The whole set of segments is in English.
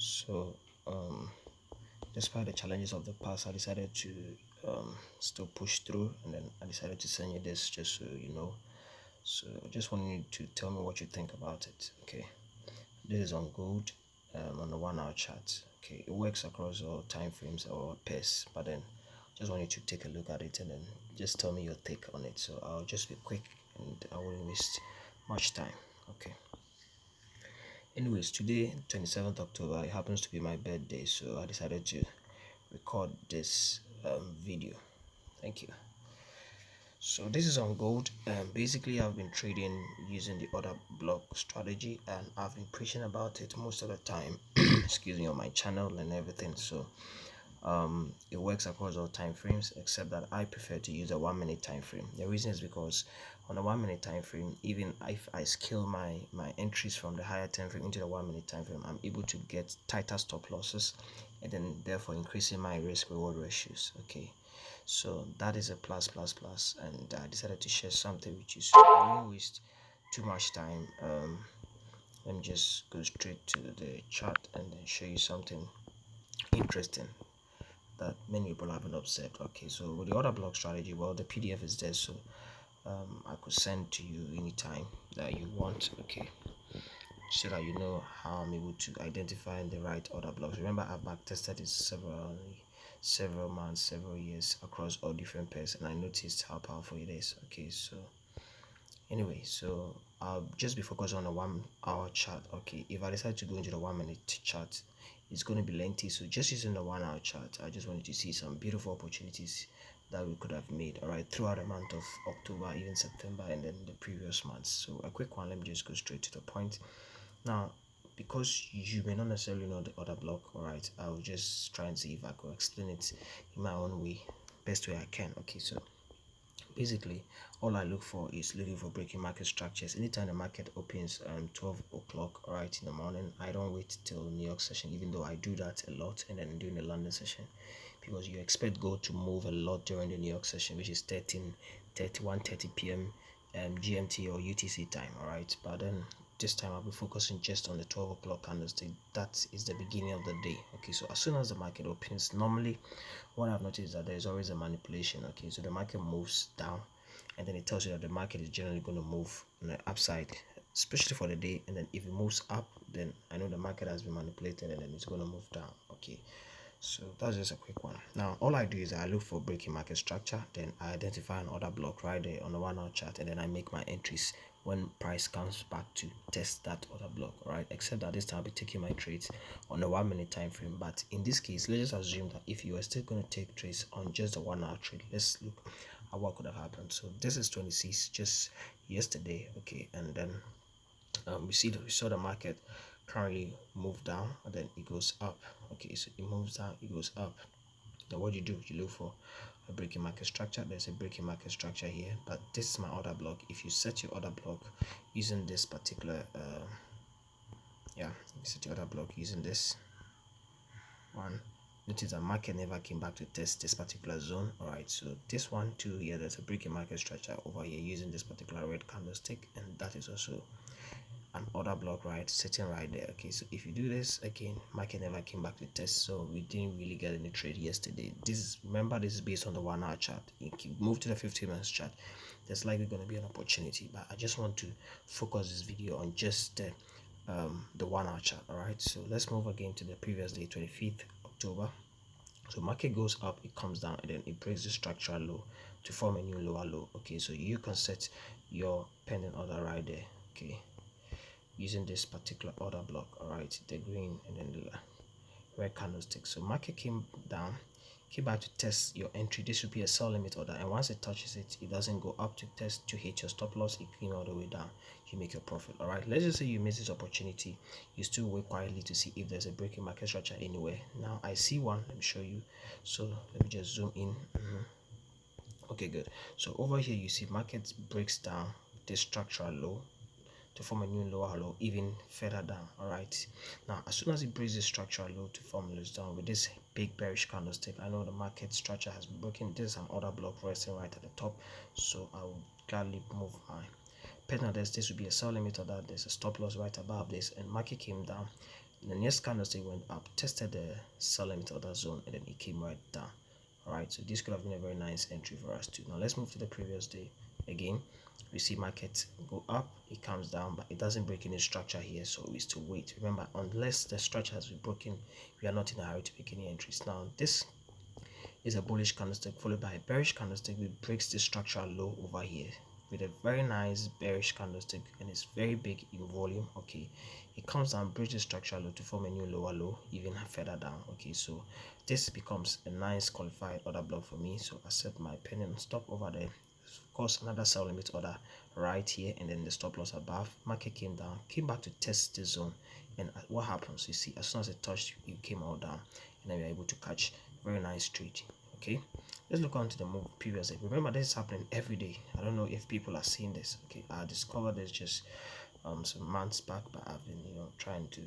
So, despite the challenges of the past, I decided to still push through, and then I decided to send you this just so you know. So, I just want you to tell me what you think about it. Okay, this is on gold on the 1 hour chart. Okay, it works across all time frames or pairs, but then just want you to take a look at it and then just tell me your take on it. So, I'll just be quick and I won't waste much time. Okay. Anyways, today, 27th October, it happens to be my birthday, so I decided to record this video. Thank you. So this is on gold. Basically, I've been trading using the order block strategy, and I've been preaching about it most of the time. Excuse me, on my channel and everything. So it works across all time frames, except that I prefer to use a 1 minute time frame. The reason is because on a 1 minute time frame, even if I scale my entries from the higher time frame into the 1 minute time frame, I'm able to get tighter stop losses, and then therefore increasing my risk reward ratios. Okay, so that is a plus, and I decided to share something which is I won't waste too much time. Let me just go straight to the chart and then show you something interesting that many people haven't observed. Okay, so with the order block strategy, well, the PDF is there, so I could send to you anytime that you want. Okay, so that you know how I'm able to identify the right order blocks. Remember, I've back tested it several months, several years across all different pairs, and I noticed how powerful it is. Okay, so anyway, so I'll just be focused on a 1 hour chart. Okay, if I decide to go into the 1 minute chart, it's going to be lengthy, so just using the 1 hour chart, I just wanted to see some beautiful opportunities that we could have made, all right, throughout the month of October, even September, and then the previous months. So a quick one, let me just go straight to the point. Now, because you may not necessarily know the other block, all right, I'll just try and see if I could explain it in my own way, best way I can. Okay, so basically all I look for is looking for breaking market structures. Anytime the market opens 12 o'clock right in the morning, I don't wait till New York session, even though I do that a lot, and then during the London session, because you expect gold to move a lot during the New York session, which is 30 p.m. GMT or UTC time, all right. But then this time I'll be focusing just on the 12 o'clock candlestick. That is the beginning of the day. Okay, so as soon as the market opens, normally what I've noticed is that there's always a manipulation. Okay, so the market moves down, and then it tells you that the market is generally going to move on the upside, especially for the day. And then if it moves up, then I know the market has been manipulated, and then it's going to move down. Okay, so that's just a quick one. Now all I do is I look for breaking market structure, then I identify an order block right there on the 1 hour chart, and then I make my entries when price comes back to test that order block. All right, except that this time I'll be taking my trades on the 1 minute time frame. But in this case, let's just assume that if you are still going to take trades on just the 1 hour trade, let's look at what could have happened. So this is 26 just yesterday. Okay, and then we saw the market currently move down, and then it goes up. Okay, so it moves down, it goes up. Then what you do, you look for a breaking market structure. There's a breaking market structure here, but this is my order block. If you set your order block using this particular yeah, you set your order block using this one, notice that market never came back to test this particular zone. All right, so this one too here, there's a breaking market structure over here using this particular red candlestick, and that is also an order block right sitting right there. Okay, so if you do this again, market never came back to test, so we didn't really get any trade yesterday. This is, remember, this is based on the 1 hour chart. If you move to the 15 minutes chart, there's likely going to be an opportunity, but I just want to focus this video on just the 1 hour chart. All right, so let's move again to the previous day, 25th October. So market goes up, it comes down, and then it breaks the structural low to form a new lower low. Okay, so you can set your pending order right there. Okay, using this particular order block, all right, the green and then the red candlestick. So market came down, came back to test your entry. This would be a sell limit order, and once it touches it, it doesn't go up to test to hit your stop loss, it came all the way down, you make your profit. All right, let's just say you miss this opportunity, you still wait quietly to see if there's a breaking market structure anywhere. Now I see one, let me show you. So let me just zoom in. Okay, good. So over here you see market breaks down this structural low to form a new lower low even further down. All right, now as soon as it breaks the structural low to form lows down with this big bearish candlestick, I know the market structure has broken. This is an order block resting right at the top, so I will gladly move my pen. This would be a sell limit order, there's a stop loss right above this, and market came down, The next candlestick went up, tested the sell limit order zone, and then it came right down. All right, so this could have been a very nice entry for us too. Now let's move to the previous day. Again, we see market go up, it comes down, but it doesn't break any structure here, so we still wait. Remember, unless the structure has been broken, we are not in a hurry to make any entries. Now this is a bullish candlestick followed by a bearish candlestick which breaks the structural low over here with a very nice bearish candlestick, and it's very big in volume. Okay, it comes down, breaks the structural low to form a new lower low even further down. Okay, so this becomes a nice qualified order block for me, so I set my pen and stop over there. Of course, another sell limit order right here, and then the stop loss above. Market came down, came back to test the zone, and what happens, you see, as soon as it touched, it came all down, and then we are able to catch very nice trade. Okay, let's look on to the move previous day. Remember, this is happening every day. I don't know if people are seeing this. Okay, I discovered this just some months back, but I've been trying to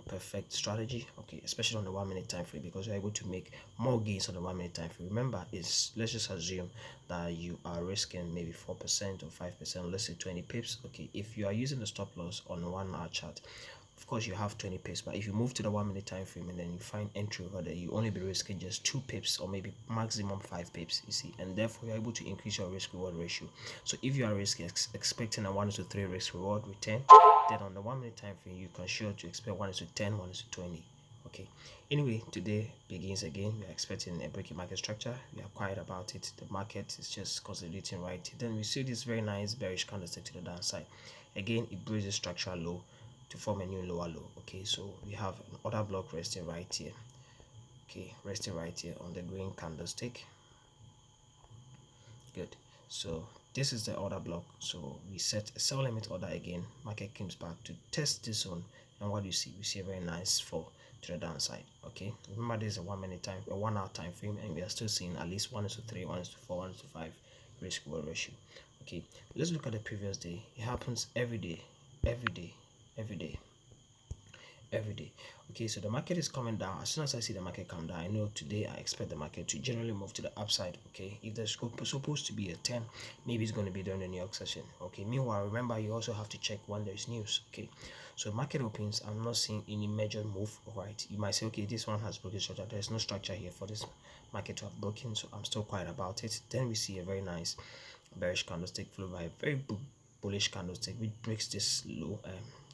perfect strategy. Okay, especially on the 1 minute time frame, because you're able to make more gains on the 1 minute time frame. Remember, is let's just assume that you are risking maybe 4% or 5%, let's say 20 pips. Okay, if you are using the stop loss on a 1 hour chart, of course you have 20 pips, but if you move to the 1 minute time frame and then you find entry over there, you only be risking just 2 pips or maybe maximum 5 pips, you see, and therefore you're able to increase your risk reward ratio. So if you are risking expecting a 1:3 risk reward return, then on the 1 minute time frame you can sure to expect 1:10, 1:20. Okay, anyway, today begins again. We are expecting a breaking market structure. We are quiet about it. The market is just consolidating right. Then we see this very nice bearish candlestick to the downside. Again, it breaks the structural low to form a new lower low. Okay, so we have an order block resting right here. Okay, resting right here on the green candlestick. Good. So this is the order block. So we set a sell limit order again. Market comes back to test this zone, and what do you see? We see a very nice fall to the downside. Okay, remember this is a 1 minute time, a 1 hour time frame, and we are still seeing at least 1:3, 1:4, 1:5 risk reward ratio. Okay, let's look at the previous day. It happens every day, every day, every day, every day. Okay, so the market is coming down. As soon as I see the market come down, I know today I expect the market to generally move to the upside. Okay, if there's supposed to be a 10, maybe it's going to be during the New York session. Okay, meanwhile, remember, you also have to check when there's news. Okay, so market opens, I'm not seeing any major move. All right, you might say, okay, this one has broken structure, there's no structure here for this market to have broken, so I'm still quiet about it. Then we see a very nice bearish candlestick followed by a very bullish candlestick which breaks this low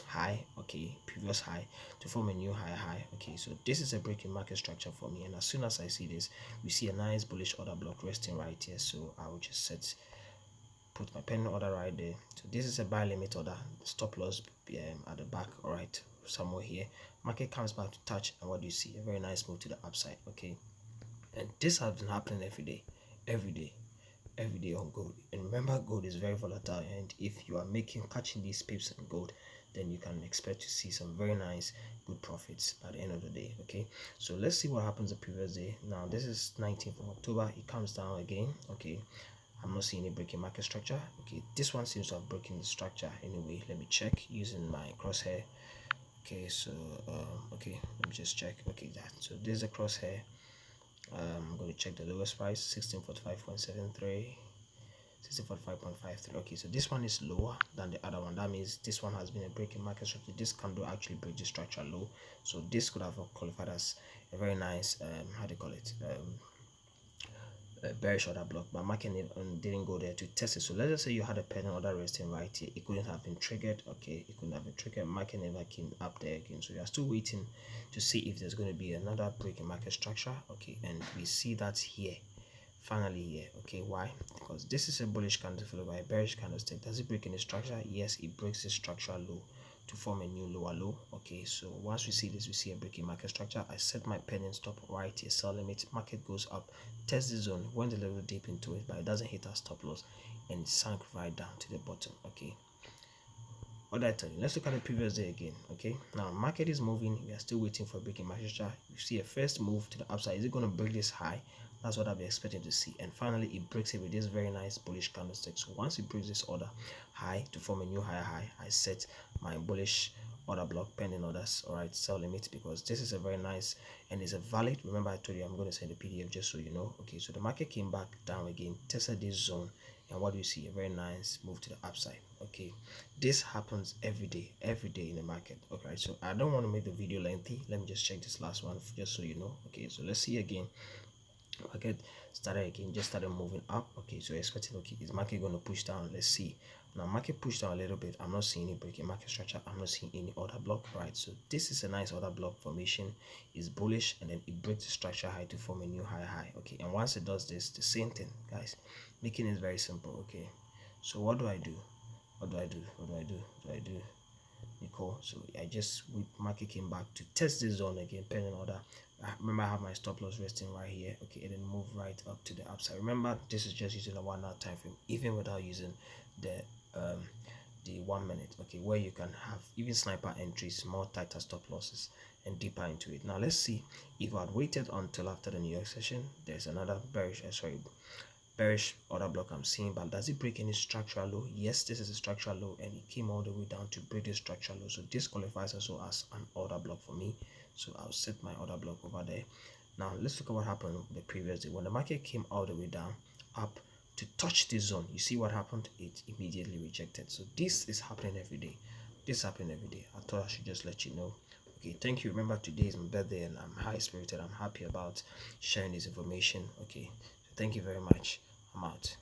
high, okay, previous high, to form a new high. Okay, so this is a breaking market structure for me, and as soon as I see this, we see a nice bullish order block resting right here. So I will just put my pen order right there. So this is a buy limit order, stop loss at the back. All right, somewhere here, market comes back to touch, and what do you see? A very nice move to the upside. Okay, and this has been happening every day, every day, every day on gold. And remember, gold is very volatile, and if you are catching these pips in gold, then you can expect to see some very nice good profits by the end of the day. Okay, so let's see what happens the previous day. Now this is 19th of October. It comes down again. Okay, I'm not seeing a breaking market structure. Okay, this one seems to have broken the structure. Anyway, let me check using my crosshair. Okay, so okay, let me just check. Okay, that, so this is a crosshair. I'm going to check the lowest price, 1645.73, 1645.53. Okay, so this one is lower than the other one. That means this one has been a breaking market structure. This candle actually break the structure low, so this could have qualified as a very nice how do you call it, a bearish order block, but market didn't go there to test it. So let's just say you had a pen order resting right here, it couldn't have been triggered. Okay, it couldn't have been triggered, market never came up there again, so you are still waiting to see if there's going to be another breaking market structure. Okay, and we see that here, finally here. Okay, why? Because this is a bullish candle followed by a bearish candlestick. Does it break any structure? Yes, it breaks the structural low to form a new lower low. Okay, so once we see this, we see a breaking market structure. I set my pen and stop right here, sell limit. Market goes up, test the zone, went a little deep into it, but it doesn't hit our stop loss, and it sank right down to the bottom. Okay, what did I tell you? Let's look at the previous day again. Okay, now market is moving, we are still waiting for a breaking market structure. You see a first move to the upside. Is it going to break this high? That's what I'll be expecting to see, and finally it breaks it with this very nice bullish candlestick. So once it breaks this order high to form a new high, I set my bullish order block pending orders. All right, sell limit, because this is a very nice and is a valid. Remember, I told you I'm going to send the PDF just so you know. Okay, so the market came back down again, tested this zone, and what do you see? A very nice move to the upside. Okay, this happens every day in the market. Okay, so I don't want to make the video lengthy. Let me just check this last one just so you know. Okay, so let's see again. Market started again, just started moving up. Okay, so expecting, okay, is market going to push down? Let's see. Now market pushed down a little bit. I'm not seeing any breaking market structure. I'm not seeing any order block. Right, so this is a nice order block formation. Is bullish, and then it breaks the structure high to form a new high. Okay, and once it does this, the same thing, guys. Making it very simple. Okay, so what do I do? What do I do? What do I do? What do I do? Nicole. So I just market came back to test this zone again, pending order. Remember, I have my stop loss resting right here. Okay, and then move right up to the upside. Remember, this is just using a 1 hour time frame, even without using um the 1 minute. Okay, where you can have even sniper entries, more tighter stop losses, and deeper into it. Now let's see if I had waited until after the New York session. There's another bearish order block I'm seeing, but does it break any structural low? Yes, this is a structural low, and it came all the way down to break this structural low, so this qualifies also as an order block for me. So I'll set my order block over there. Now let's look at what happened the previous day when the market came all the way down up to touch this zone. You see what happened? It immediately rejected. So this is happening every day. This happening every day. I thought I should just let you know. Okay, thank you. Remember, today is my birthday, and I'm high spirited. I'm happy about sharing this information. Okay, so thank you very much. I'm out.